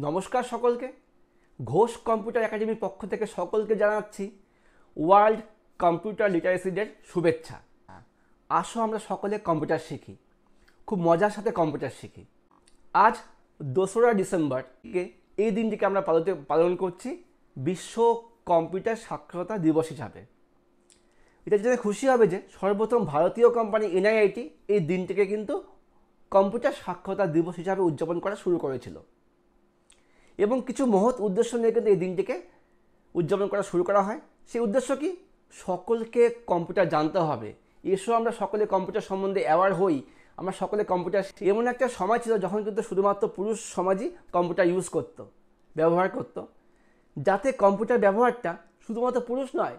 নমস্কার সকলকে। ঘোষ কম্পিউটার একাডেমির পক্ষ থেকে সকলকে জানাচ্ছি ওয়ার্ল্ড কম্পিউটার লিটারেসি ডের শুভেচ্ছা। আসো আমরা সকলে কম্পিউটার শিখি, খুব মজার সাথে কম্পিউটার শিখি। আজ 2রা ডিসেম্বরকে এই দিনটিকে আমরা পালন করছি বিশ্ব কম্পিউটার সাক্ষরতা দিবস হিসাবে। এটা জেনে খুশি হবে যে সর্বপ্রথম ভারতীয় কোম্পানি এনআইআইটি এই দিনটিকে কিন্তু কম্পিউটার সাক্ষরতা দিবস হিসাবে উদযাপন করা শুরু করেছিল এবং কিছু মহৎ উদ্দেশ্য নিয়ে কিন্তু এই দিনটিকে উদযাপন করা শুরু করা হয়। সেই উদ্দেশ্য কি? সকলকে কম্পিউটার জানতে হবে, এসো আমরা সকলে কম্পিউটার সম্বন্ধে অ্যাওয়ার হই, আমরা সকলে কম্পিউটার। এমন একটা সময় ছিল যখন কিন্তু শুধুমাত্র পুরুষ সমাজই কম্পিউটার ইউজ করত, ব্যবহার করত, যাতে কম্পিউটার ব্যবহারটা শুধুমাত্র পুরুষ নয়,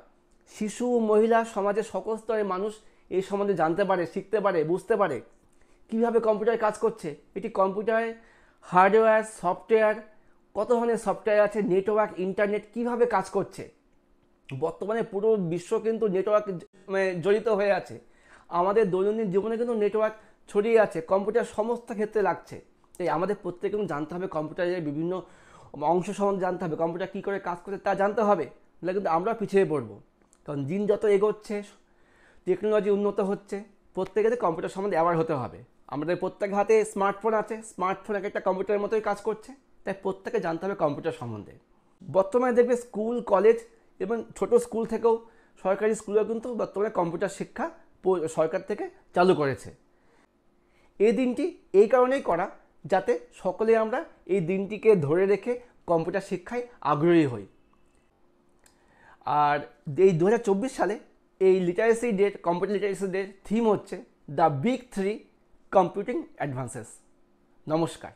শিশু, মহিলা, সমাজের সকল স্তরের মানুষ এই সম্বন্ধে জানতে পারে, শিখতে পারে, বুঝতে পারে কীভাবে কম্পিউটার কাজ করছে। এটি কম্পিউটারে হার্ডওয়্যার, সফটওয়্যার, কত ধরনের সফটওয়্যার আছে, নেটওয়ার্ক, ইন্টারনেট কীভাবে কাজ করছে। বর্তমানে পুরো বিশ্ব কিন্তু নেটওয়ার্ক জড়িত হয়ে আছে। আমাদের দৈনন্দিন জীবনে কিন্তু নেটওয়ার্ক ছড়িয়ে আছে, কম্পিউটার সমস্ত ক্ষেত্রে লাগছে। তাই আমাদের প্রত্যেকে কিন্তু জানতে হবে কম্পিউটারের বিভিন্ন অংশ সম্বন্ধে জানতে হবে, কম্পিউটার কী করে কাজ করছে তা জানতে হবে, নাহলে কিন্তু আমরা পিছিয়ে পড়বো। কারণ দিন যত এগোচ্ছে, টেকনোলজি উন্নত হচ্ছে, প্রত্যেকেতে কম্পিউটার সম্বন্ধে অ্যাওয়ার হতে হবে। আমাদের প্রত্যেক হাতে স্মার্টফোন আছে, স্মার্টফোন একটা কম্পিউটারের মতোই কাজ করছে, তাই প্রত্যেকে জানতে হবে কম্পিউটার সম্বন্ধে। বর্তমানে দেখবে স্কুল, কলেজ এবং ছোট স্কুল থেকেও, সরকারি স্কুলেও কিন্তু বর্তমানে কম্পিউটার শিক্ষা সরকার থেকে চালু করেছে। এই দিনটি এই কারণেই করা যাতে সকলে আমরা এই দিনটিকে ধরে রেখে কম্পিউটার শিক্ষায় আগ্রহী হই। আর এই 2024 সালে এই লিটারেসি ডে, কম্পিউটার লিটারেসি ডের থিম হচ্ছে দ্য বিগ 3 কম্পিউটিং অ্যাডভান্সেস। নমস্কার।